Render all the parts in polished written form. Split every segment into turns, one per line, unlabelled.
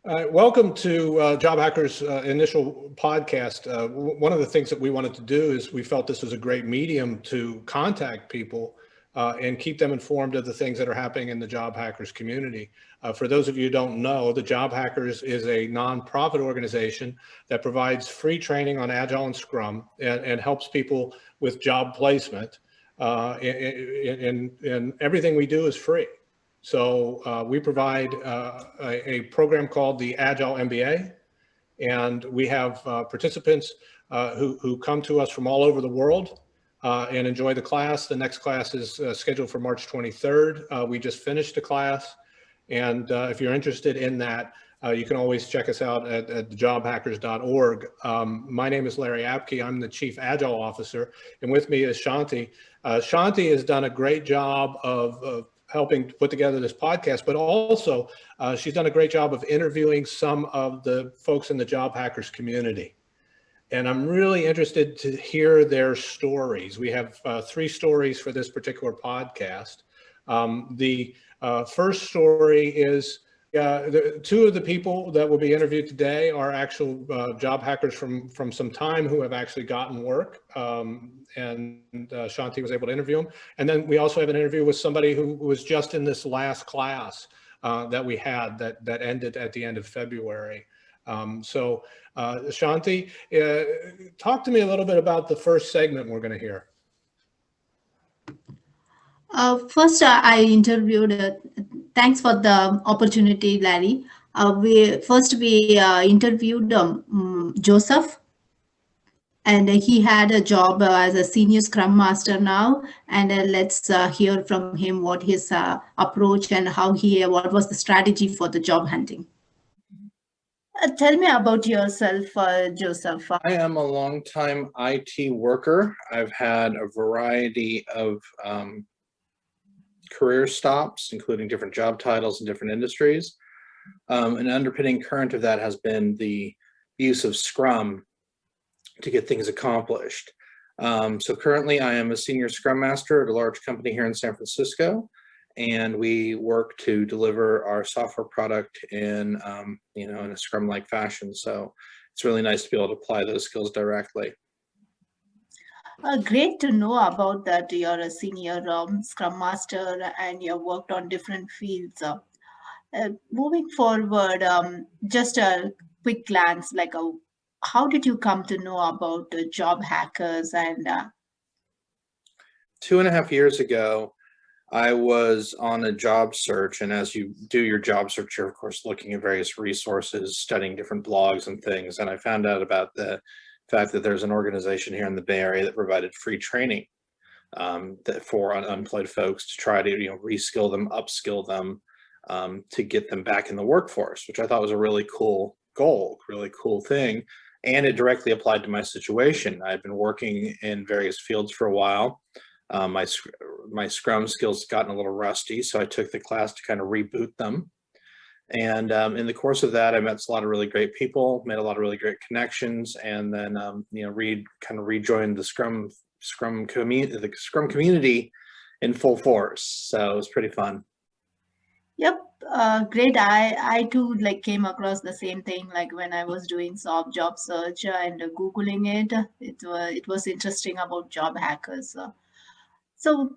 Welcome to Job Hacker's initial podcast. One of the things that we wanted to do is we felt this was a great medium to contact people and keep them informed of the things that are happening in the Job Hackers community. For those of you who don't know, the Job Hackers is a nonprofit organization that provides free training on Agile and Scrum and helps people with job placement. And everything we do is free. So we provide a program called the Agile MBA, and we have participants who come to us from all over the world and enjoy the class. The next class is scheduled for March 23rd. We just finished a class, and if you're interested in that, you can always check us out at jobhackers.org. My name is Larry Apke. I'm the Chief Agile Officer, and with me is Shanti. Shanti has done a great job of helping put together this podcast, but also she's done a great job of interviewing some of the folks in the Job Hackers community. And I'm really interested to hear their stories. We have 3 stories for this particular podcast. The first story is 2 of the people that will be interviewed today are actual job hackers from some time who have actually gotten work, and Shanti was able to interview them. And then we also have an interview with somebody who was just in this last class that we had that ended at the end of February. So Shanti, talk to me a little bit about the first segment we're going to hear.
First, I interviewed. Thanks for the opportunity, Larry. We interviewed Joseph, and he had a job as a Senior Scrum Master now. And let's hear from him what his approach and what was the strategy for the job hunting. Tell me about yourself, Joseph.
I am a longtime IT worker. I've had a variety of career stops, including different job titles in different industries. An underpinning current of that has been the use of Scrum to get things accomplished. So currently I am a Senior Scrum Master at a large company here in San Francisco, and we work to deliver our software product in a Scrum-like fashion. So it's really nice to be able to apply those skills directly.
Great to know about that. You're a senior Scrum Master and you've worked on different fields. Moving forward, just a quick glance, how did you come to know about job hackers? And
2.5 years ago, I was on a job search, and as you do your job search, you're of course looking at various resources, studying different blogs and things, and I found out about the fact that there's an organization here in the Bay Area that provided free training for unemployed folks to try to reskill them, upskill them, to get them back in the workforce, which I thought was a really cool goal, really cool thing. And it directly applied to my situation. I've been working in various fields for a while. My Scrum skills gotten a little rusty, so I took the class to kind of reboot them. And in the course of that, I met a lot of really great people, made a lot of really great connections, and then rejoined the Scrum community in full force. So it was pretty fun.
Yep, great. I too came across the same thing when I was doing job search and Googling it. It was interesting about job hackers. So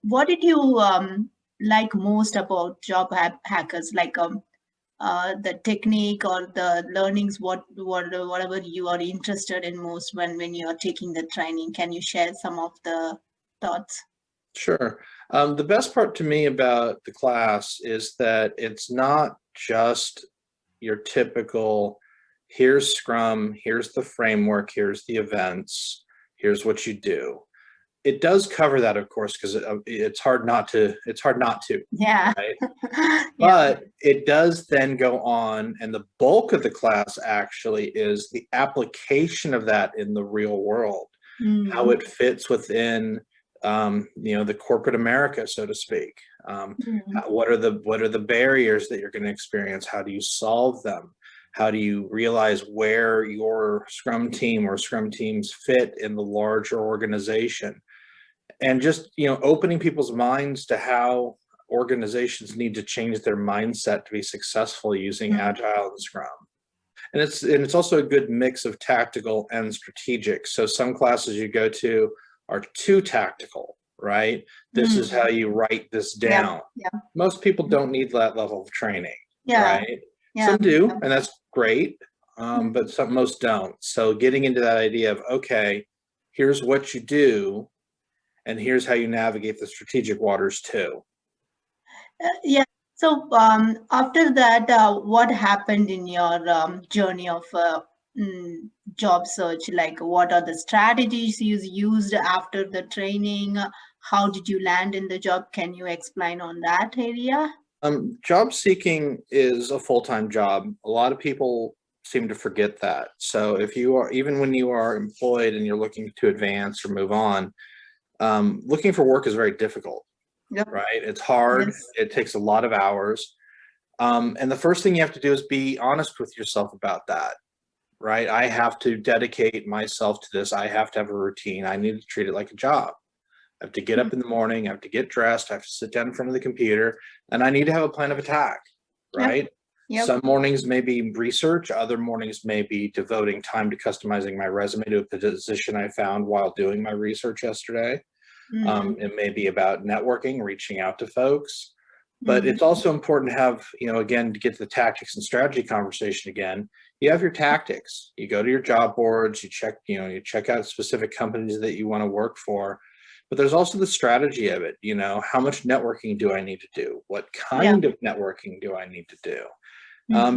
what did you like most about job hackers? The technique or the learnings, whatever you are interested in most when you are taking the training. Can you share some of the thoughts?
Sure. The best part to me about the class is that it's not just your typical, here's Scrum, here's the framework, here's the events, here's what you do. It does cover that, of course, because it's hard not to.
Yeah.
Right?
Yeah.
But it does then go on, and the bulk of the class actually is the application of that in the real world, how it fits within the corporate America, so to speak. What are the barriers that you're going to experience? How do you solve them? How do you realize where your Scrum team or Scrum teams fit in the larger organization? And just opening people's minds to how organizations need to change their mindset to be successful using Agile and Scrum. And it's also a good mix of tactical and strategic. So some classes you go to are too tactical, right? This is how you write this down. Most people don't need that level of training, right? Some do, and that's great, but most don't. So getting into that idea of, okay, here's what you do, and here's how you navigate the strategic waters too.
So after that, what happened in your journey of job search? Like, what are the strategies you used after the training? How did you land in the job? Can you explain on that area?
Job seeking is a full-time job. A lot of people seem to forget that. So if you are, even when you are employed and you're looking to advance or move on, looking for work is very difficult. Right? It's hard. It takes a lot of hours. And the first thing you have to do is be honest with yourself about that, right? I have to dedicate myself to this. I have to have a routine. I need to treat it like a job. I have to get up in the morning. I have to get dressed. I have to sit down in front of the computer, and I need to have a plan of attack, right? Some mornings may be research. Other mornings may be devoting time to customizing my resume to a position I found while doing my research yesterday. It may be about networking, reaching out to folks, but it's also important to have, again, to get to the tactics and strategy conversation again, you have your tactics. You go to your job boards, you check out specific companies that you want to work for, but there's also the strategy of it. How much networking do I need to do? What kind of networking do I need to do?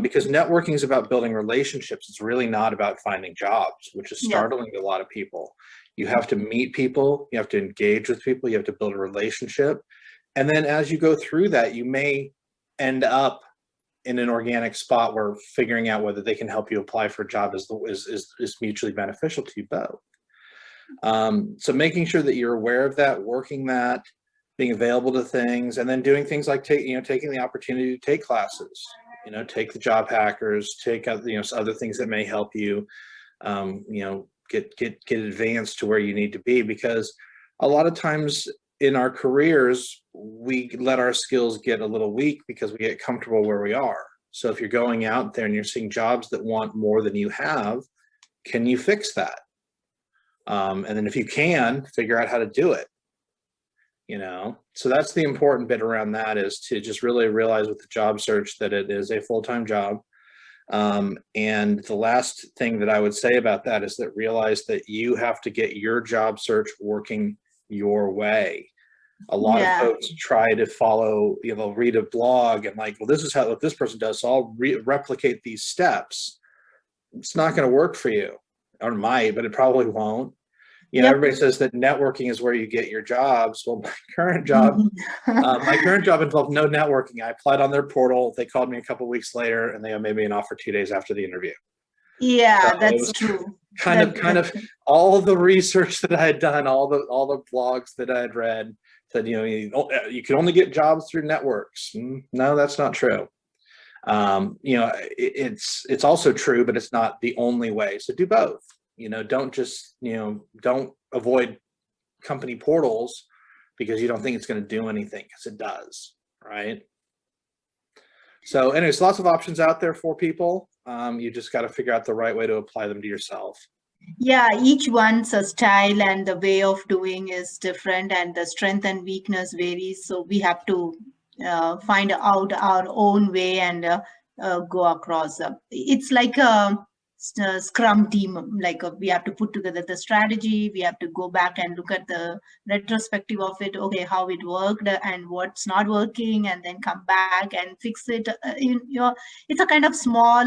Because networking is about building relationships. It's really not about finding jobs, which is startling to a lot of people. You have to meet people, you have to engage with people, you have to build a relationship. And then as you go through that, you may end up in an organic spot where figuring out whether they can help you apply for a job is mutually beneficial to you both. So making sure that you're aware of that, working that, being available to things, and then doing things like taking the opportunity to take classes, take the job hackers, take out other things that may help you, get advanced to where you need to be, because a lot of times in our careers, we let our skills get a little weak because we get comfortable where we are. So if you're going out there and you're seeing jobs that want more than you have, can you fix that? And then if you can, figure out how to do it. So that's the important bit around that, is to just really realize with the job search that it is a full-time job. And the last thing that I would say about that is that realize that you have to get your job search working your way. A lot of folks try to follow, read a blog and like, well, this is what this person does, so I'll replicate these steps. It's not going to work for you, or it might, but it probably won't. Everybody says that networking is where you get your jobs. Well, my current job involved no networking. I applied on their portal. They called me a couple of weeks later, and they made me an offer 2 days after the interview.
Yeah, so that's true.
Kind of all the research that I had done, all the blogs that I had read said, you can only get jobs through networks. No, that's not true. It's also true, but it's not the only way. So do both. Don't just, don't avoid company portals because you don't think it's going to do anything, because it does, right? So anyways, lots of options out there for people. You just got to figure out the right way to apply them to yourself.
Yeah, each one's style and the way of doing is different, and the strength and weakness varies. So we have to find out our own way and go across. It's like a Scrum team. Like we have to put together the strategy. We have to go back and look at the retrospective of it. Okay, how it worked and what's not working, and then come back and fix it. It's a kind of small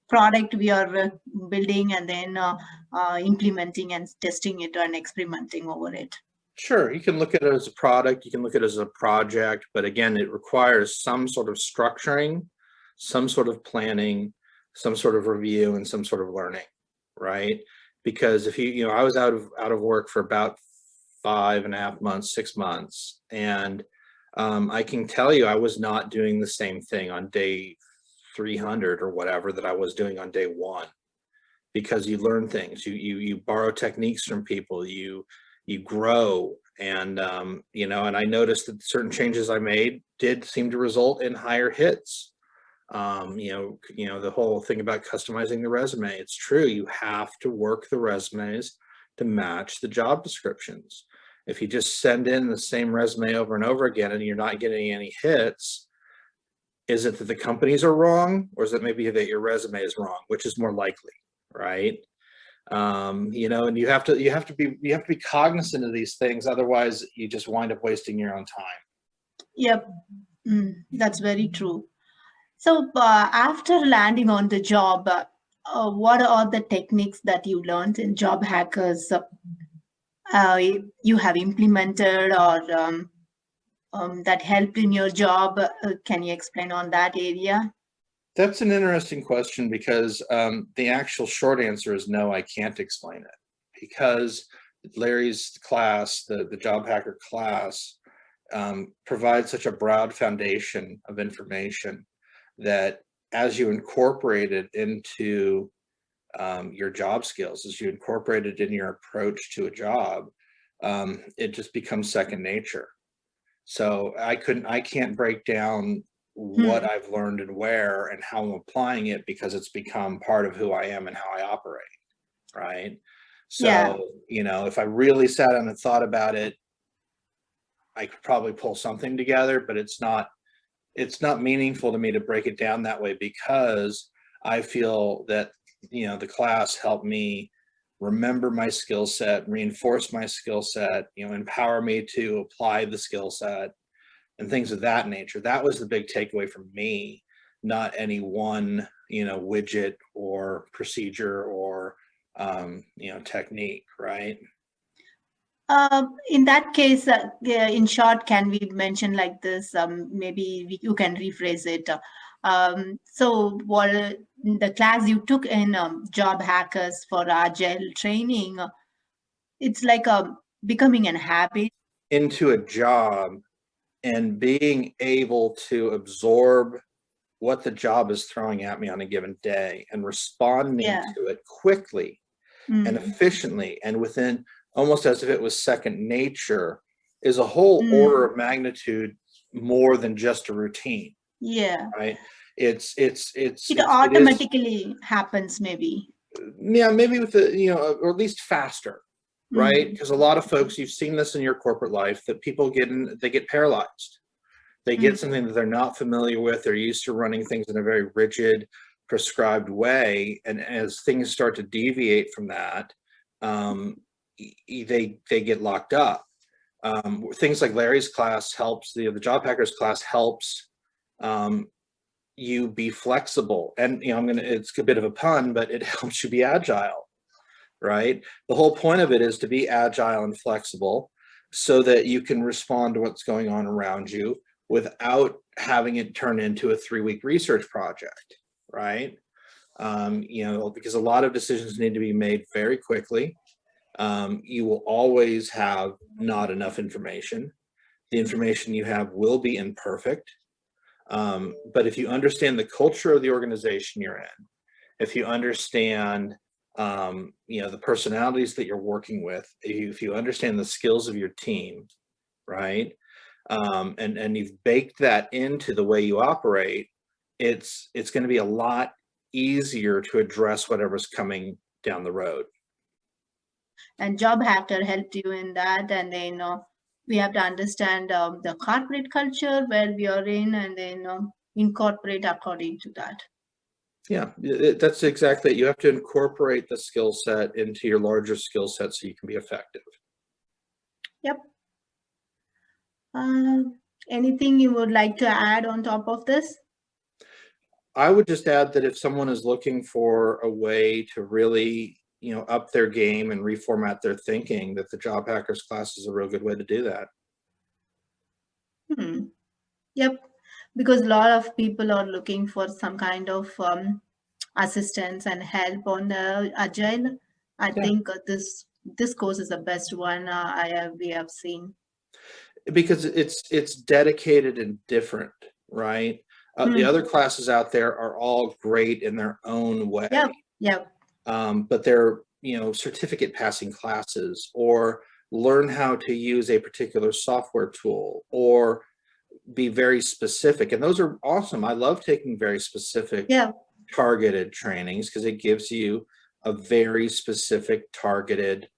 product we are building, and then implementing and testing it and experimenting over it.
Sure, you can look at it as a product, you can look at it as a project, but again, it requires some sort of structuring, some sort of planning, some sort of review, and some sort of learning, right? Because if I was out of work for about 5.5 months, 6 months, and I can tell you I was not doing the same thing on day 300 or whatever that I was doing on day 1, because you learn things, you borrow techniques from people, you grow, And, and I noticed that certain changes I made did seem to result in higher hits. The whole thing about customizing the resume, it's true. You have to work the resumes to match the job descriptions. If you just send in the same resume over and over again and you're not getting any hits, is it that the companies are wrong, or is it maybe that your resume is wrong, which is more likely, right? And you have to be cognizant of these things. Otherwise, you just wind up wasting your own time.
Yep, that's very true. So after landing on the job, what are the techniques that you learned in Job Hackers you have implemented or that helped in your job? Can you explain on that area?
That's an interesting question, because the actual short answer is no, I can't explain it, because Larry's class, the Job Hacker class, provides such a broad foundation of information that as you incorporate it into your job skills, as you incorporate it in your approach to a job, it just becomes second nature. So I can't break down what I've learned and where and how I'm applying it, because it's become part of who I am and how I operate, right? So, if I really sat down and thought about it, I could probably pull something together, but it's not meaningful to me to break it down that way, because I feel that, the class helped me remember my skill set, reinforce my skill set, empower me to apply the skill set and things of that nature. That was the big takeaway from me, not any one, widget or procedure or, technique, right?
In that case, in short, can we mention like this? Maybe you can rephrase it. So what the class you took in Job Hackers for Agile training, it's like becoming a habit
into a job and being able to absorb what the job is throwing at me on a given day and responding to it quickly and efficiently and within, almost as if it was second nature, is a whole order of magnitude more than just a routine.
Yeah.
Right.
It automatically happens, maybe.
Yeah, maybe with or at least faster. Right. Because a lot of folks, you've seen this in your corporate life, that people they get paralyzed. They get something that they're not familiar with. They're used to running things in a very rigid, prescribed way. And as things start to deviate from that, they get locked up. Things like Larry's class helps, the Job Hackers class helps you be flexible. And, it's a bit of a pun, but it helps you be agile, right? The whole point of it is to be agile and flexible so that you can respond to what's going on around you without having it turn into a 3-week research project, right? Because a lot of decisions need to be made very quickly. You will always have not enough information. The information you have will be imperfect. But if you understand the culture of the organization you're in, if you understand, the personalities that you're working with, if you understand the skills of your team, right? And you've baked that into the way you operate, it's going to be a lot easier to address whatever's coming down the road.
And Job Hacker helped you in that, and then we have to understand the corporate culture where we are in, and then incorporate according to that.
Yeah, that's exactly it. You have to incorporate the skill set into your larger skill set so you can be effective.
Yep. Anything you would like to add on top of this?
I would just add that if someone is looking for a way to really, up their game and reformat their thinking, that the Job Hackers class is a real good way to do that.
Yep, because a lot of people are looking for some kind of assistance and help on the Agile. I think this course is the best one we have seen.
Because it's dedicated and different, right? The other classes out there are all great in their own way.
Yep.
But they're, certificate passing classes, or learn how to use a particular software tool, or be very specific. And those are awesome. I love taking very specific, targeted trainings, because it gives you a very specific targeted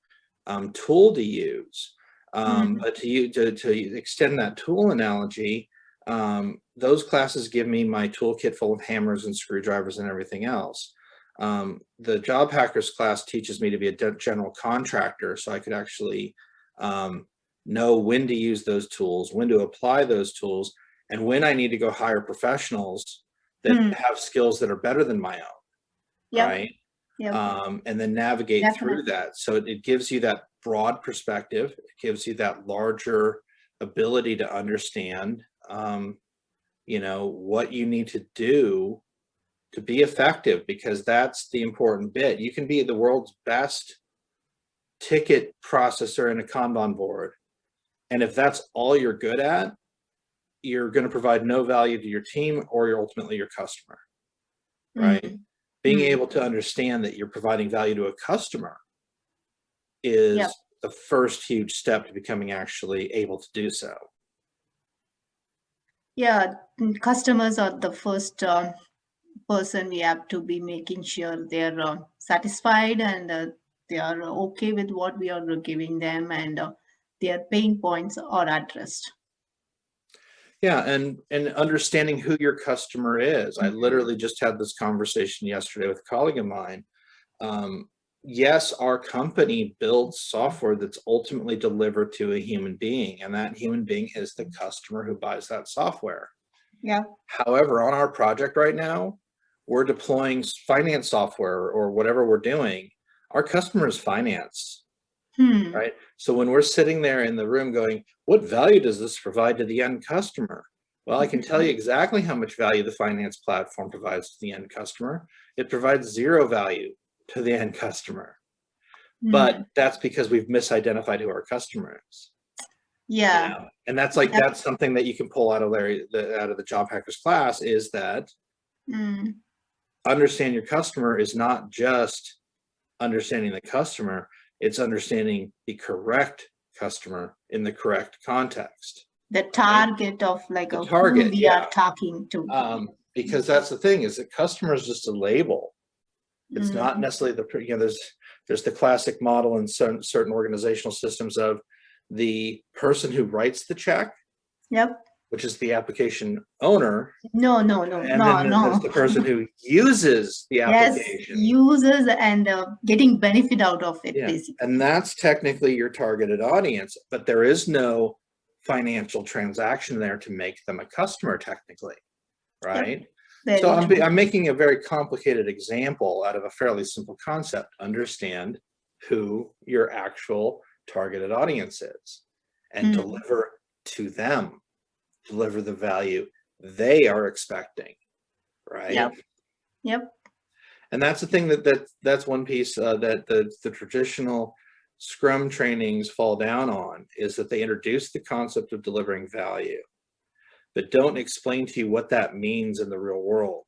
tool to use. But to extend that tool analogy, those classes give me my toolkit full of hammers and screwdrivers and everything else. The Job Hackers class teaches me to be a general contractor, so I could actually know when to use those tools, when to apply those tools, and when I need to go hire professionals that have skills that are better than my own, right? And then navigate through that. So it gives you that broad perspective. It gives you that larger ability to understand, you know, what you need to do to be effective, because that's the important bit. You can be the world's best ticket processor in a Kanban board, and if that's all you're good at, you're going to provide no value to your team or ultimately your customer, right? Being able to understand that you're providing value to a customer is the first huge step to becoming actually able to do so.
Yeah, customers are the first person we have to be making sure they're satisfied and they are okay with what we are giving them, and their pain points are addressed.
Yeah, and understanding who your customer is. I literally just had this conversation yesterday with a colleague of mine. Yes, our company builds software that's ultimately delivered to a human being, and that human being is the customer who buys that software. However, on our project right now, we're deploying finance software or whatever we're doing. Our customer is finance. Right? So when we're sitting there in the room going, what value does this provide to the end customer? Well, I can tell you exactly how much value the finance platform provides to the end customer. It provides zero value to the end customer. But that's because we've misidentified who our customer is. You know? And that's like, that's something that you can pull out of the Job Hackers class, is that understand your customer is not just understanding the customer, it's understanding the correct customer in the correct context.
The target of like
the target,
who we are talking to.
Because that's the thing, is that customer is just a label. It's not necessarily the, you know, there's the classic model in certain organizational systems of the person who writes the check, which is the application owner.
No.
And then there's the person who uses the application.
Yes, uses and getting benefit out of it, basically.
And that's technically your targeted audience, but there is no financial transaction there to make them a customer technically, right? So I'm making a very complicated example out of a fairly simple concept. Understand who your actual targeted audience is and deliver to them. Deliver the value they are expecting, right? And that's the thing that's one piece that the traditional Scrum trainings fall down on, is that they introduce the concept of delivering value, but don't explain to you what that means in the real world.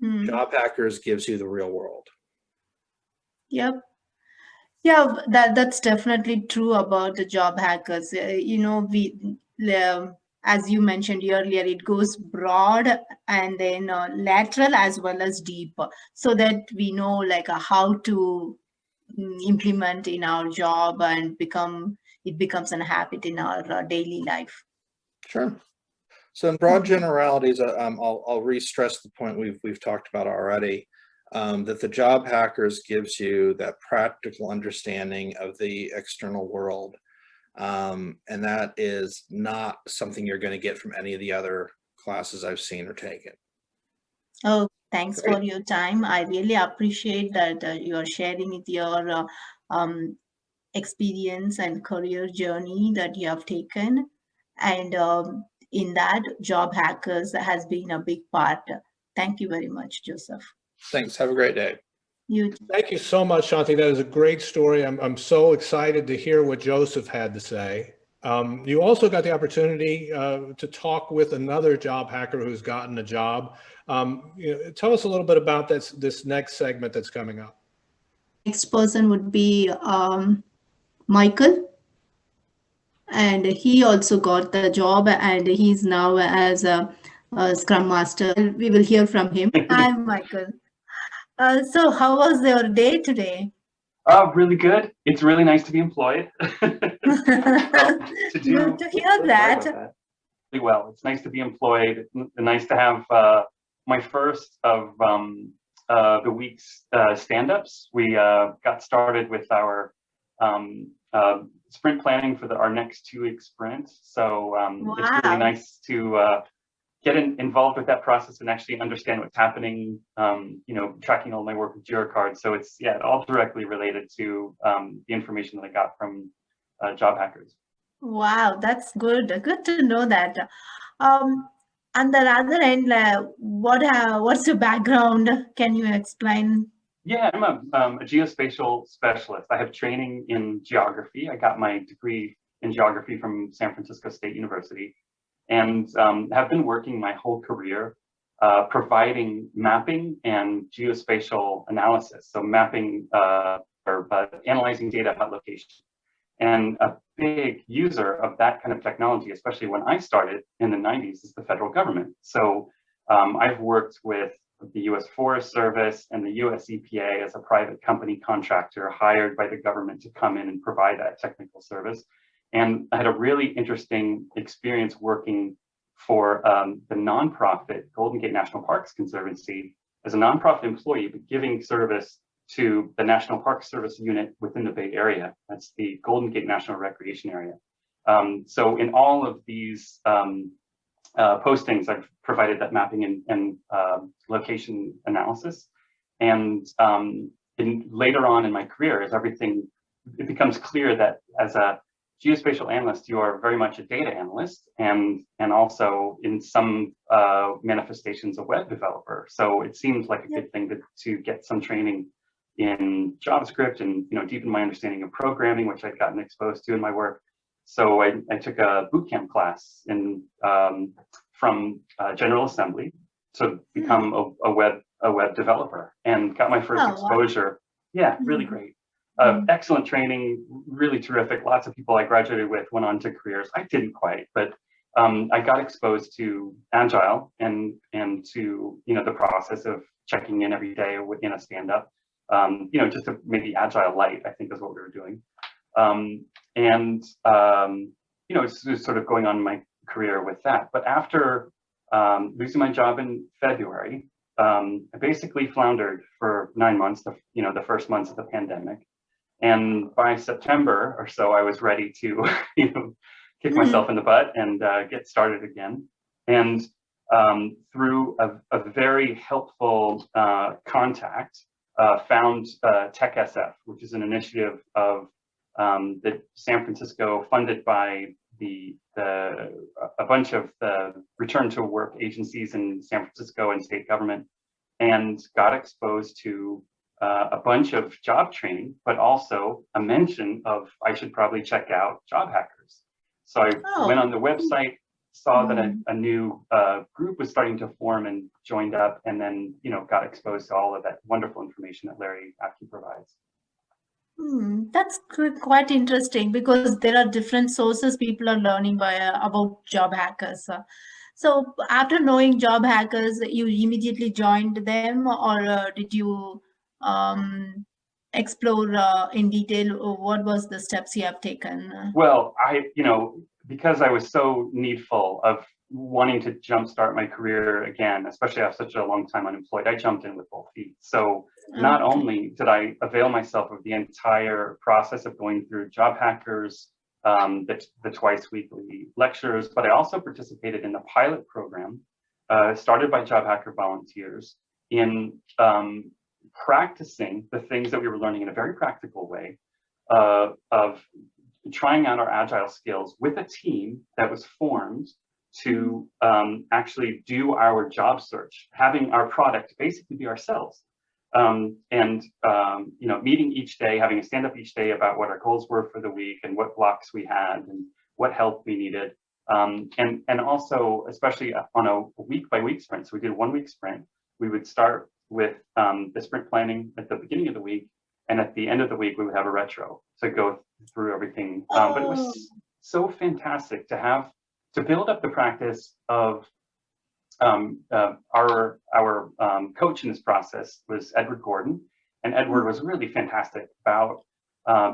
Job Hackers gives you the real world.
Yeah, that's definitely true about the Job Hackers. You know, as you mentioned earlier, it goes broad and then lateral as well as deep, so that we know like how to implement in our job and it becomes a habit in our daily life.
Sure. So in broad generalities, I'll re-stress the point we've talked about already, that the Job Hackers gives you that practical understanding of the external world. And that is not something you're going to get from any of the other classes I've seen or taken.
Oh, thanks for your time. I really appreciate that you are sharing with your experience and career journey that you have taken. And in that, Job Hackers has been a big part. Thank you very much, Joseph.
Thanks. Have a great day.
You too.
Thank you so much, Shanti. That is a great story. I'm so excited to hear what Joseph had to say. You also got the opportunity to talk with another job hacker who's gotten a job. Tell us a little bit about this next segment that's coming up.
Next person would be Michael, and he also got the job, and he's now as a Scrum Master. We will hear from him. Hi, Michael. So how was your day today?
Really good. It's really nice to be employed.
Good to hear that.
Really well. It's nice to be employed. Nice to have my first of the week's stand-ups. We got started with our sprint planning for our next 2-week sprint. So it's really nice to get involved with that process and actually understand what's happening, tracking all my work with Jira cards. So it's, yeah, all directly related to the information that I got from Job Hackers.
Wow, that's good. Good to know that. On the other end, what's your background? Can you explain?
Yeah, I'm a Geospatial Specialist. I have training in geography. I got my degree in geography from San Francisco State University, and have been working my whole career providing mapping and geospatial analysis. So mapping or analyzing data about location. And a big user of that kind of technology, especially when I started in the 90s, is the federal government. So I've worked with the US Forest Service and the US EPA as a private company contractor hired by the government to come in and provide that technical service. And I had a really interesting experience working for the nonprofit Golden Gate National Parks Conservancy as a nonprofit employee, but giving service to the National Park Service unit within the Bay Area. That's the Golden Gate National Recreation Area. So in all of these postings, I've provided that mapping and location analysis. And later on in my career, as it becomes clear that as a geospatial analyst, you are very much a data analyst and also in some manifestations a web developer. So it seems like a good thing to get some training in JavaScript and deepen my understanding of programming, which I'd gotten exposed to in my work. So I took a bootcamp class from General Assembly to become a web developer and got my first exposure. Wow. Yeah, really great. Excellent training, really terrific. Lots of people I graduated with went on to careers. I didn't quite, but I got exposed to Agile and to the process of checking in every day in a stand-up. Just to maybe Agile light, I think is what we were doing. It's sort of going on in my career with that. But after losing my job in February, I basically floundered for 9 months, the first months of the pandemic. And by September or so, I was ready to, kick myself in the butt and get started again. And through a very helpful contact, found TechSF, which is an initiative of the San Francisco, funded by a bunch of the return to work agencies in San Francisco and state government, and got exposed to a bunch of job training, but also a mention of I should probably check out Job Hackers. So I went on the website, saw that a new group was starting to form and joined up, and then got exposed to all of that wonderful information that Larry Apke provides.
That's quite interesting because there are different sources people are learning about Job Hackers. So after knowing Job Hackers, you immediately joined them, or did you explore in detail what was the steps you have taken?
Well, because I was so needful of wanting to jumpstart my career again, especially after such a long time unemployed, I jumped in with both feet. So not only did I avail myself of the entire process of going through Job Hackers, the twice weekly lectures, but I also participated in the pilot program started by Job Hacker volunteers in practicing the things that we were learning in a very practical way of trying out our Agile skills with a team that was formed to actually do our job search, having our product basically be ourselves. Meeting each day, having a stand-up each day about what our goals were for the week and what blocks we had and what help we needed. And also, especially on a week-by-week sprint, so we did a 1-week sprint, we would start with the sprint planning at the beginning of the week And at the end of the week, we would have a retro to go through everything. But it was so fantastic to build up the practice of our coach in this process was Edward Gordon. And Edward was really fantastic about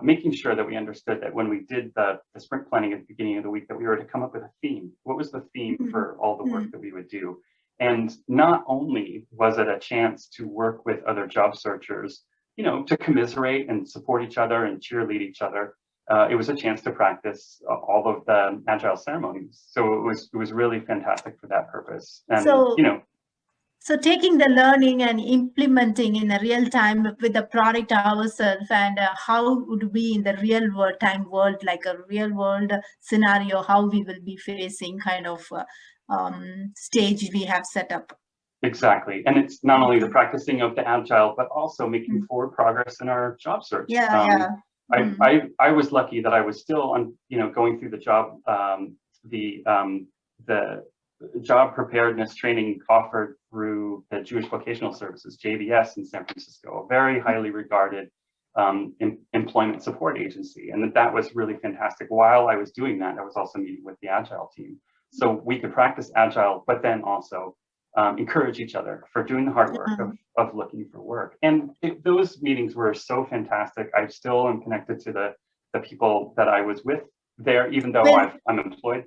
making sure that we understood that when we did the sprint planning at the beginning of the week, that we were to come up with a theme. What was the theme for all the work that we would do? And not only was it a chance to work with other job searchers, you know, to commiserate and support each other and cheerlead each other, it was a chance to practice all of the agile ceremonies. So it was really fantastic for that purpose. And you know.
So taking the learning and implementing in a real time with the product ourselves, and how would we in the real world, like a real world scenario, how we will be facing kind of stage we have set up.
Exactly. And it's not only the practicing of the agile, but also making forward progress in our job search. I was lucky that I was still on, you know, going through the job preparedness training offered through the Jewish Vocational Services, JVS, in San Francisco, a very highly regarded employment support agency. And that was really fantastic. While I was doing that, I was also meeting with the Agile team. So we could practice Agile, but then also encourage each other for doing the hard work of looking for work. And those meetings were so fantastic. I still am connected to the people that I was with there, even though I'm employed.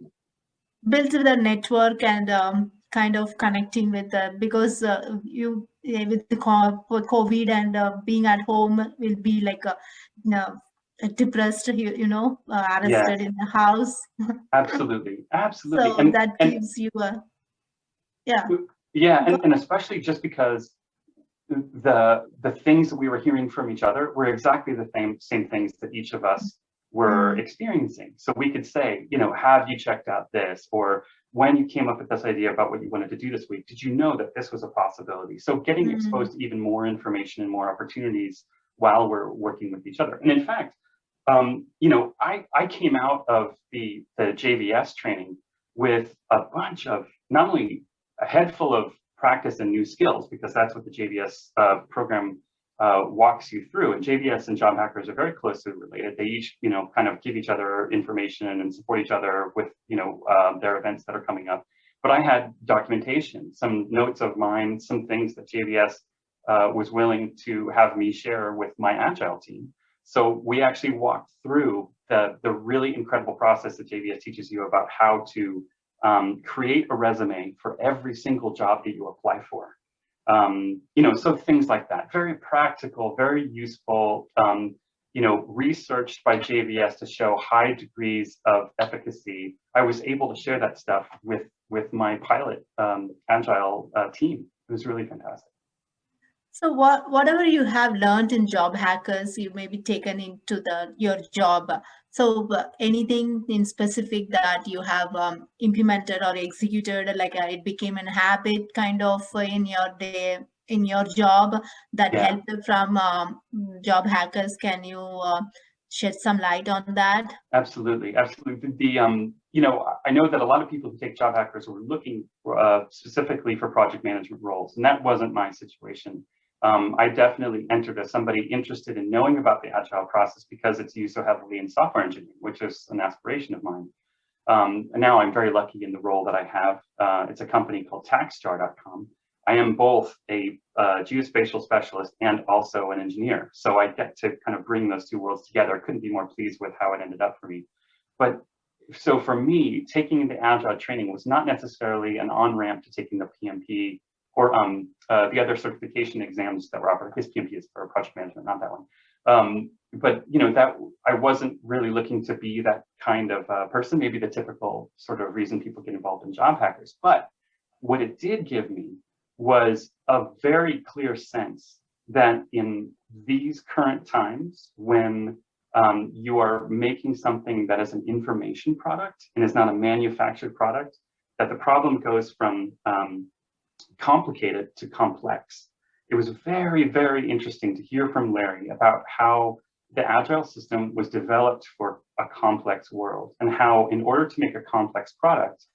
Built the network and kind of connecting with because you with the COVID and being at home will be like depressed, arrested in the house.
Absolutely.
So and that gives you a
and especially just because the things that we were hearing from each other were exactly the same things that each of us were experiencing. So we could say, you know, have you checked out this? Or when you came up with this idea about what you wanted to do this week, did you know that this was a possibility? So getting exposed to even more information and more opportunities while we're working with each other. And in fact, you know, I came out of the JVS training with a bunch of, not only a head full of practice and new skills, because that's what the JVS program walks you through. And JVS and Job Hackers are very closely related. They each, you know, kind of give each other information and support each other with, you know, their events that are coming up. But I had documentation, some notes of mine, some things that JVS was willing to have me share with my Agile team. So we actually walked through the really incredible process that JVS teaches you about how to create a resume for every single job that you apply for. You know, so things like that, very practical, very useful, you know, researched by JVS to show high degrees of efficacy. I was able to share that stuff with my pilot Agile team. It was really fantastic.
So whatever you have learned in Job Hackers, you may be taken into your job. So anything in specific that you have implemented or executed, like it became a habit kind of in your day, in your job that helped from Job Hackers. Can you shed some light on that?
Absolutely, absolutely. You know, I know that a lot of people who take Job Hackers were looking specifically for project management roles, and that wasn't my situation. I definitely entered as somebody interested in knowing about the Agile process because it's used so heavily in software engineering, which is an aspiration of mine. And now I'm very lucky in the role that I have. It's a company called taxjar.com. I am both a geospatial specialist and also an engineer. So I get to kind of bring those two worlds together. I couldn't be more pleased with how it ended up for me. But so for me, taking the Agile training was not necessarily an on-ramp to taking the PMP or the other certification exams that were offered. Because PMP is for project management, not that one. But you know, that I wasn't really looking to be that kind of person, maybe the typical sort of reason people get involved in Job Hackers. But what it did give me was a very clear sense that in these current times, when you are making something that is an information product and is not a manufactured product, that the problem goes from complicated to complex. It was very, very interesting to hear from Larry about how the Agile system was developed for a complex world, and how in order to make a complex product,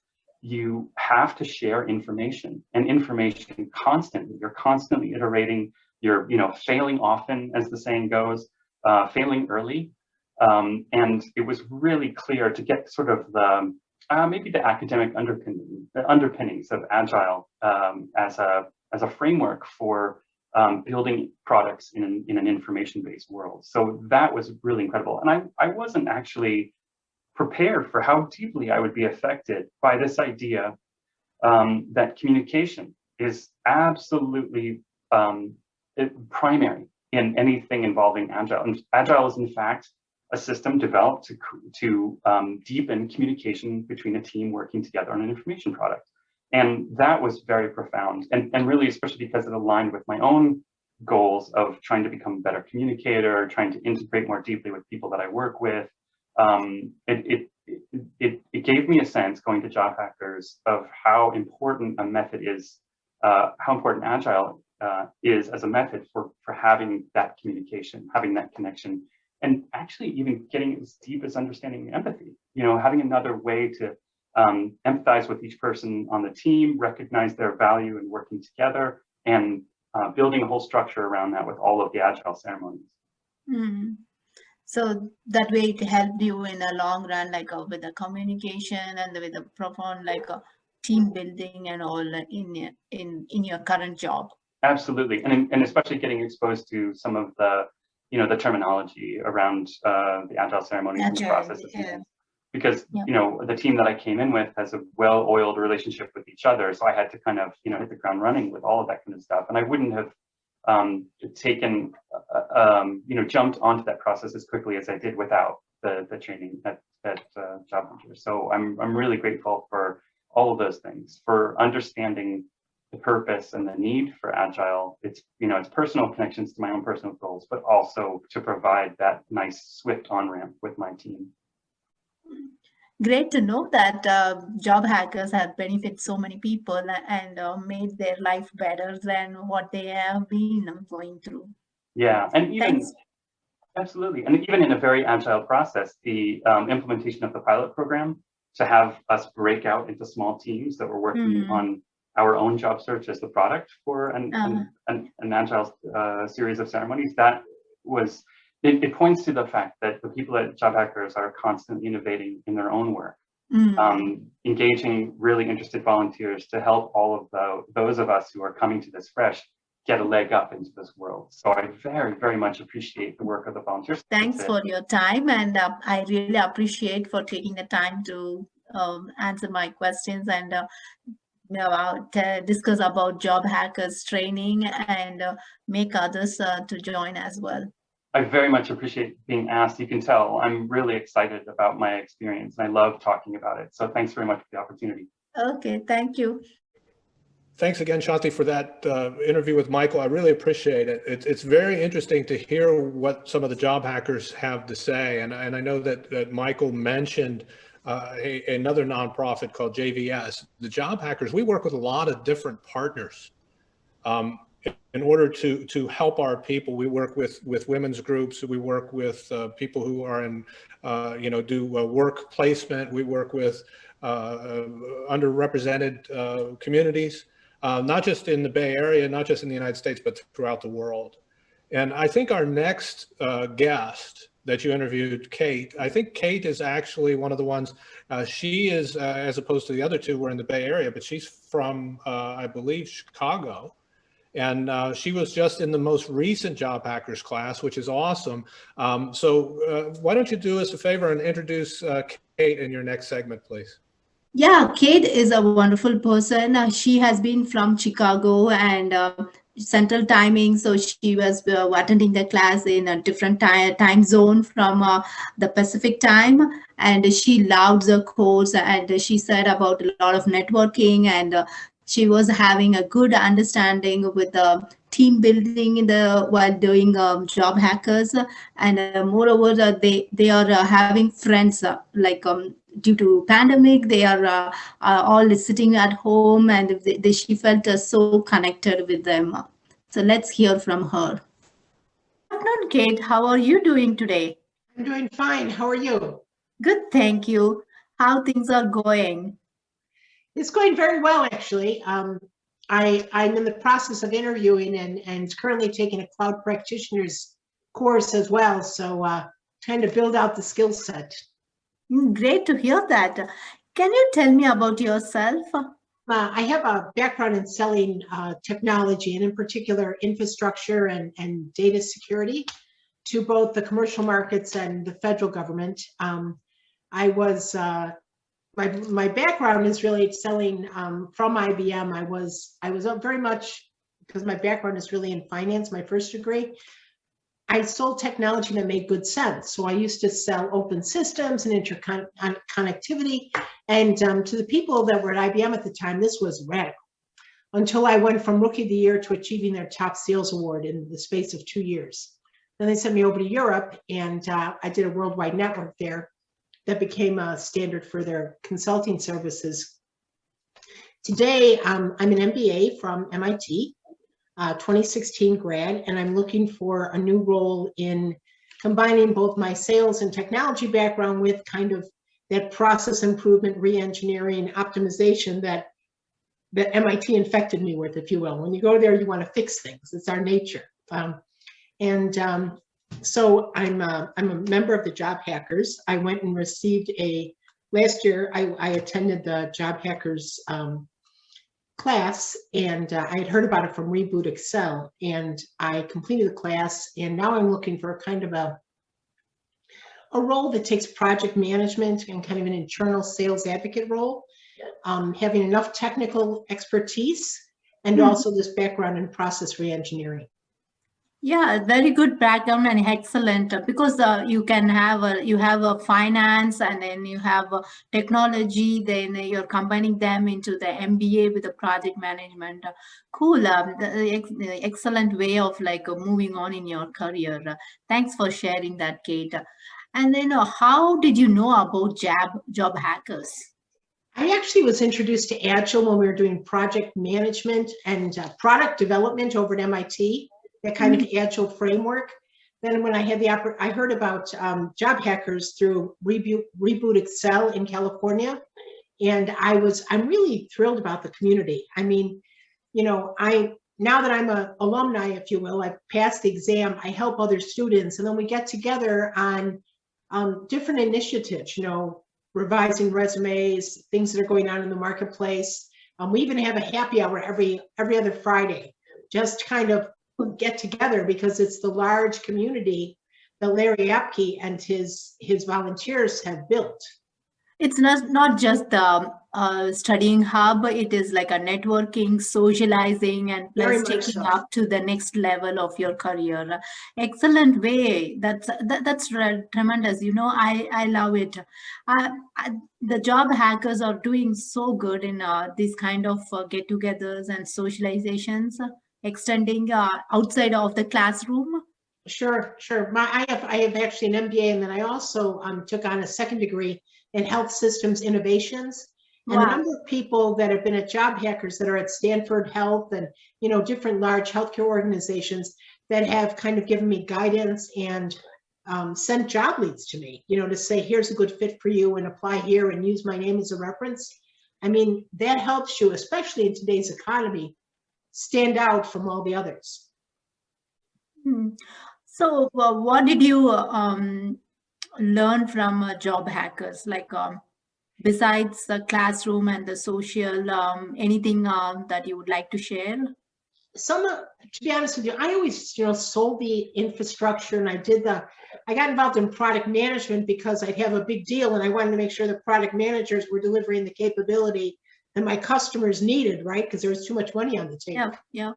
you have to share information, and information constantly. You're constantly iterating you're failing often, as the saying goes, failing early. And it was really clear to get sort of the maybe the academic underpinnings of Agile as a framework for building products in an information-based world. So that was really incredible. And I wasn't actually prepared for how deeply I would be affected by this idea that communication is absolutely primary in anything involving Agile. And Agile is, in fact, a system developed to deepen communication between a team working together on an information product. And that was very profound, and really, especially because it aligned with my own goals of trying to become a better communicator, trying to integrate more deeply with people that I work with. It gave me a sense, going to Job Hackers, of how important a method is, how important Agile is as a method for having that communication, having that connection, and actually even getting as deep as understanding empathy. Having another way to empathize with each person on the team, recognize their value in working together, and building a whole structure around that with all of the Agile ceremonies.
Mm. So that way it helped you in the long run, like with the communication and with the profound team building and all in your current job.
Absolutely, and especially getting exposed to some of the the terminology around the Agile ceremonies and the processes.
Yeah.
Because the team that I came in with has a well-oiled relationship with each other, so I had to kind of hit the ground running with all of that kind of stuff, and I wouldn't have taken jumped onto that process as quickly as I did without the training at Job Hunter. So I'm really grateful for all of those things, for understanding the purpose and the need for Agile. It's it's personal connections to my own personal goals, but also to provide that nice swift on-ramp with my team.
Great to know that Job Hackers have benefited so many people and made their life better than what they have been going through.
Yeah, and even absolutely, and even in a very Agile process, the implementation of the pilot program, to have us break out into small teams that were working on our own job search as the product for an Agile series of ceremonies, that was. It points to the fact that the people at Job Hackers are constantly innovating in their own work, engaging really interested volunteers to help all of those of us who are coming to this fresh get a leg up into this world. So I very, very much appreciate the work of the volunteers.
Thanks for your time, and I really appreciate for taking the time to answer my questions and discuss about Job Hackers training and make others to join as well.
I very much appreciate being asked. You can tell I'm really excited about my experience, and I love talking about it. So thanks very much for the opportunity.
Okay, thank you.
Thanks again, Shanti, for that interview with Michael. I really appreciate it. It's very interesting to hear what some of the job hackers have to say. And I know that Michael mentioned another nonprofit called JVS. The job hackers, we work with a lot of different partners. In order to help our people, we work with women's groups. We work with people who are in, do work placement. We work with underrepresented communities, not just in the Bay Area, not just in the United States, but throughout the world. And I think our next guest that you interviewed, Kate, I think Kate is actually one of the ones, she is, as opposed to the other two, were in the Bay Area, but she's from, I believe, Chicago. And she was just in the most recent Job Hackers class, which is awesome. So why don't you do us a favor and introduce Kate in your next segment, please?
Yeah, Kate is a wonderful person. She has been from Chicago and Central timing, so she was attending the class in a different time zone from the Pacific time, and she loved the course, and she said about a lot of networking, and she was having a good understanding with the team building while doing Job Hackers, and moreover they are having friends due to pandemic. They are all sitting at home, and she felt so connected with them. So let's hear from her. Good afternoon, Kate. How are you doing today?
I'm doing fine. How are you?
Good, thank you. How things are going?
It's going very well, actually. I'm in the process of interviewing and currently taking a cloud practitioner's course as well. So trying to build out the skill set.
Great to hear that. Can you tell me about yourself?
I have a background in selling technology, and in particular infrastructure and data security to both the commercial markets and the federal government. I was my background is really selling from IBM. I was very much, because my background is really in finance, my first degree. I sold technology that made good sense. So I used to sell open systems and interconnectivity. And to the people that were at IBM at the time, this was radical. Until I went from Rookie of the Year to achieving their top sales award in the space of 2 years. Then they sent me over to Europe, and I did a worldwide network there that became a standard for their consulting services. Today, I'm an MBA from MIT. 2016 grad, and I'm looking for a new role in combining both my sales and technology background with kind of that process improvement, re-engineering, optimization that MIT infected me with, if you will. When you go there, you want to fix things. It's our nature. So I'm a member of the Job Hackers. I went and received last year, I attended the Job Hackers class, and I had heard about it from Reboot Excel, and I completed the class, and now I'm looking for a kind of a role that takes project management and kind of an internal sales advocate role, having enough technical expertise and also this background in process re-engineering.
Yeah, very good background and excellent, because you can have a finance, and then you have a technology, then you're combining them into the MBA with the project management. Cool. The excellent way of like moving on in your career. Thanks for sharing that, Kate. And then how did you know about Job Hackers?
I actually was introduced to Agile when we were doing project management and product development over at MIT. That kind of Agile framework. Then when I had I heard about Job Hackers through Reboot Excel in California, and I'm really thrilled about the community. I mean, you know, now that I'm an alumni, if you will, I've passed the exam, I help other students, and then we get together on different initiatives, you know, revising resumes, things that are going on in the marketplace. We even have a happy hour every other Friday, just kind of get together, because it's the large community that Larry Apke and his volunteers have built.
It's not just the studying hub, it is like a networking, socializing, and plus taking up to the next level of your career. Excellent way. That's tremendous. You know, I love it. The Job Hackers are doing so good in these kind of get-togethers and socializations, extending outside of the classroom.
Sure. I have actually an MBA, and then I also took on a second degree in health systems innovations. And the number of people that have been at Job Hackers that are at Stanford Health and, you know, different large healthcare organizations that have kind of given me guidance and sent job leads to me, you know, to say, here's a good fit for you, and apply here and use my name as a reference. I mean, that helps you, especially in today's economy, stand out from all the others.
So what did you learn from Job Hackers, like besides the classroom and the social, anything that you would like to share?
To be honest with you, I always, you know, sold the infrastructure, and I got involved in product management because I'd have a big deal, and I wanted to make sure the product managers were delivering the capability that my customers needed, right? Because there was too much money on the table.
Yeah.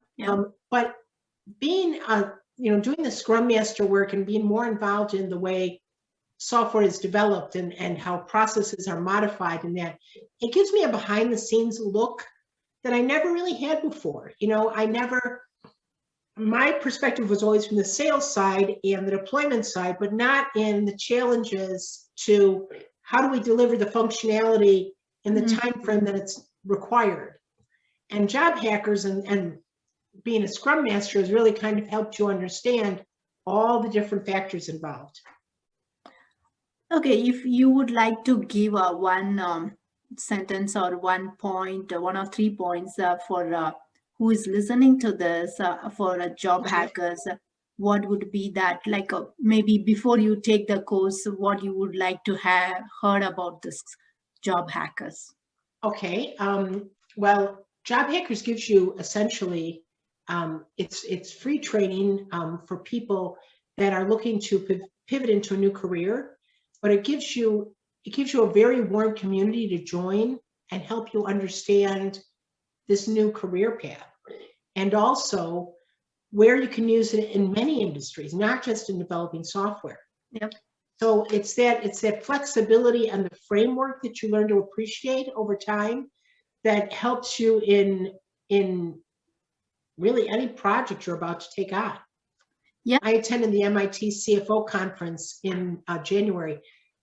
But being, you know, doing the Scrum Master work and being more involved in the way software is developed and how processes are modified, and that it gives me a behind the scenes look that I never really had before. You know, my perspective was always from the sales side and the deployment side, but not in the challenges to how do we deliver the functionality in the time frame that it's required. And Job Hackers and being a Scrum Master has really kind of helped you understand all the different factors involved.
Okay, if you would like to give one sentence or 1 point, 1 or 3 points for who is listening to this for a job hackers, what would be that, like maybe before you take the course, what you would like to have heard about this job hackers?
Okay. Well, Job Hackers gives you essentially, it's free training for people that are looking to pivot into a new career, but it gives you a very warm community to join and help you understand this new career path, and also where you can use it in many industries, not just in developing software.
Yep.
So it's that flexibility and the framework that you learn to appreciate over time that helps you in really any project you're about to take on.
Yeah.
I attended the MIT CFO conference in January.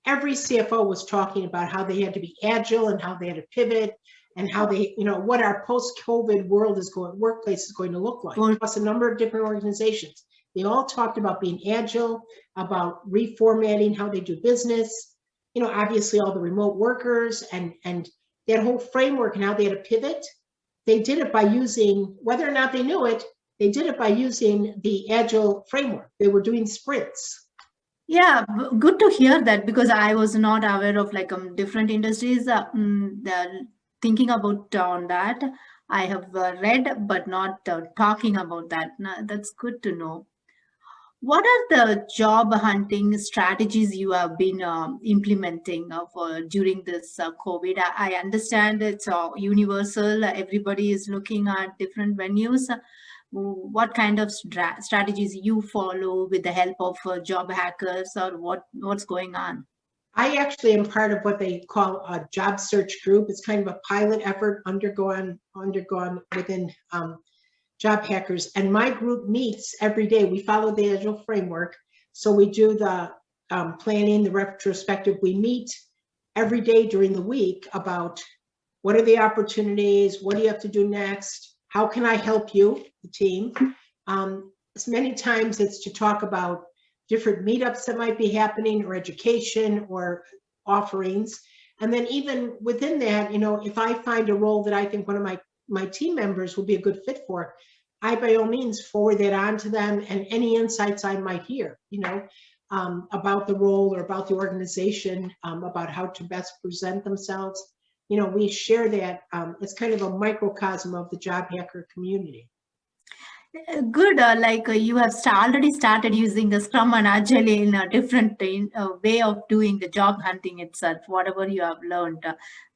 Every CFO was talking about how they had to be agile and how they had to pivot and how they, what our post-COVID workplace is going to look like across a number of different organizations. They all talked about being agile, about reformatting how they do business, obviously all the remote workers and that whole framework and how they had to pivot. They did it by using, whether or not they knew it, they did it by using the agile framework. They were doing sprints.
Yeah, good to hear that, because I was not aware of like different industries thinking about on that. I have read, but not talking about that. That's good to know. What are the job hunting strategies you have been implementing during this COVID? I understand it's universal. Everybody is looking at different venues. What kind of strategies you follow with the help of job hackers, or what's going on?
I actually am part of what they call a job search group. It's kind of a pilot effort undergone within Job Hackers, and my group meets every day. We follow the Agile framework, so we do the planning, the retrospective. We meet every day during the week about what are the opportunities, what do you have to do next, how can I help you, the team. Many times it's to talk about different meetups that might be happening, or education or offerings. And then even within that, if I find a role that I think one of my team members will be a good fit for, I by all means forward that on to them, and any insights I might hear, about the role or about the organization, about how to best present themselves. We share that. It's kind of a microcosm of the job hacker community.
Good. You have already started using the Scrum and Agile in a different way of doing the job hunting itself, whatever you have learned.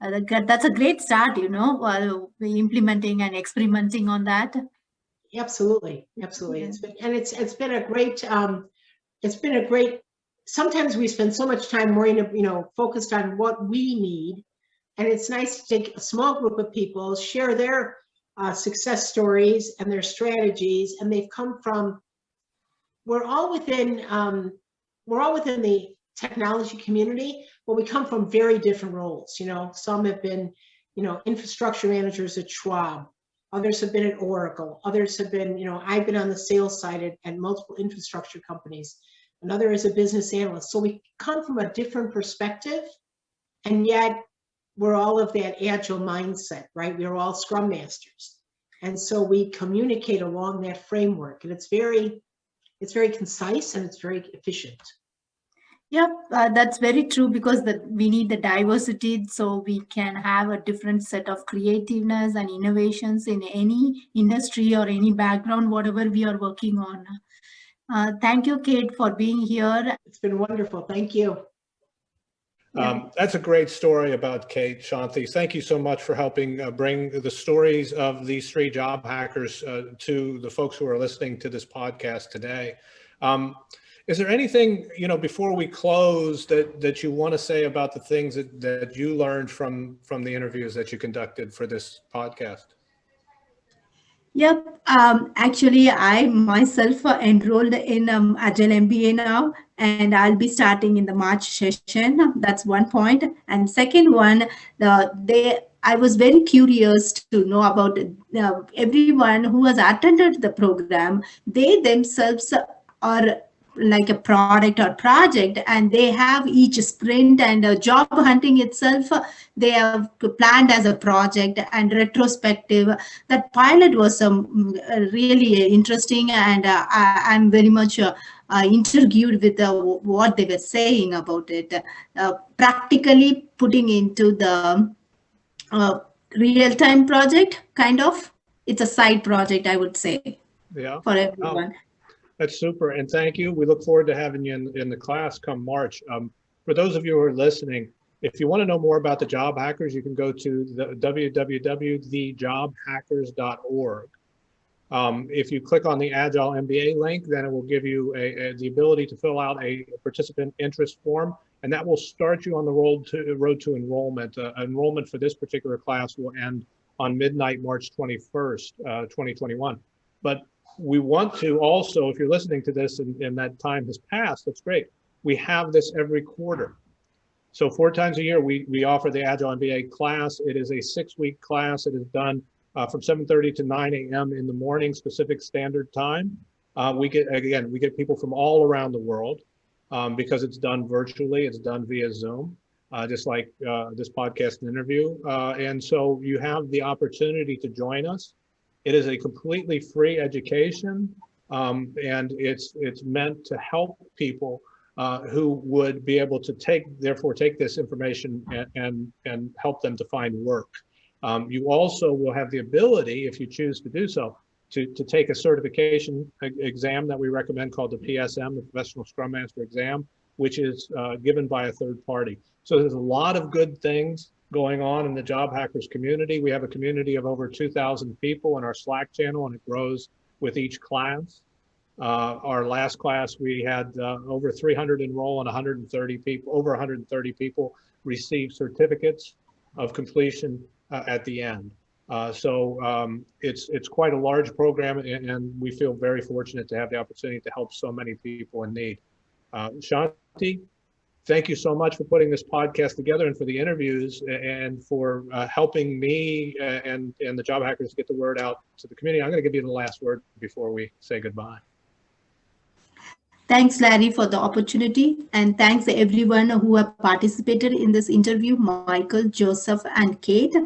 That's a great start, while implementing and experimenting on that.
Absolutely.
Yeah.
It's been a great, sometimes we spend so much time worrying, focused on what we need. And it's nice to take a small group of people, share their success stories and their strategies, and they've come from, we're all within the technology community, but we come from very different roles. Some have been, infrastructure managers at Schwab, others have been at Oracle, others have been, I've been on the sales side at multiple infrastructure companies, another is a business analyst. So we come from a different perspective, and yet we're all of that agile mindset, right? We're all Scrum Masters. And so we communicate along that framework, and it's very concise and it's very efficient.
Yeah, that's very true, because we need the diversity so we can have a different set of creativeness and innovations in any industry or any background, whatever we are working on. Thank you, Kate, for being here.
It's been wonderful. Thank you.
That's a great story about Kate. Shanti, thank you so much for helping bring the stories of these three job hackers to the folks who are listening to this podcast today. Is there anything, before we close that you want to say about the things that you learned from the interviews that you conducted for this podcast?
Yep. Actually, I myself enrolled in Agile MBA now, and I'll be starting in the March session. That's one point. And second one, I was very curious to know about everyone who has attended the program. They themselves are like a product or project, and they have each sprint and job hunting itself, they have planned as a project and retrospective. That pilot was really interesting, and I'm very much intrigued with what they were saying about it, practically putting into the real-time project, kind of. It's a side project, I would say,
Yeah.
for everyone.
That's super, and thank you. We look forward to having you in the class come March. For those of you who are listening, if you want to know more about the Job Hackers, you can go to the www.thejobhackers.org. If you click on the Agile MBA link, then it will give you the ability to fill out a participant interest form, and that will start you on the road to enrollment. Enrollment for this particular class will end on midnight, March 21st, 2021. But we want to also, if you're listening to this and that time has passed, that's great. We have this every quarter. So 4 times a year, we offer the Agile MBA class. It is a 6-week class. It is done from 7:30 to 9 a.m. in the morning, Pacific Standard Time. We get people from all around the world because it's done virtually. It's done via Zoom, just like this podcast interview. And so you have the opportunity to join us. It is a completely free education, and it's meant to help people who would be able to take this information and help them to find work. You also will have the ability, if you choose to do so, to take a certification exam that we recommend called the PSM, the Professional Scrum Master exam, which is given by a third party. So there's a lot of good things going on in the Job Hackers community. We have a community of over 2,000 people in our Slack channel, and it grows with each class. Our last class, we had over 300 enroll and 130 people, over 130 people receive certificates of completion at the end. It's quite a large program, and we feel very fortunate to have the opportunity to help so many people in need. Shanti, thank you so much for putting this podcast together and for the interviews and for helping me and the Job Hackers get the word out to the community. I'm going to give you the last word before we say goodbye.
Thanks, Larry, for the opportunity, and thanks everyone who have participated in this interview, Michael, Joseph, and Kate.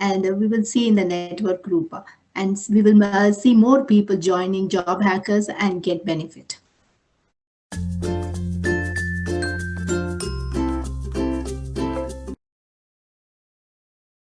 And we will see in the network group, and we will see more people joining Job Hackers and get benefit.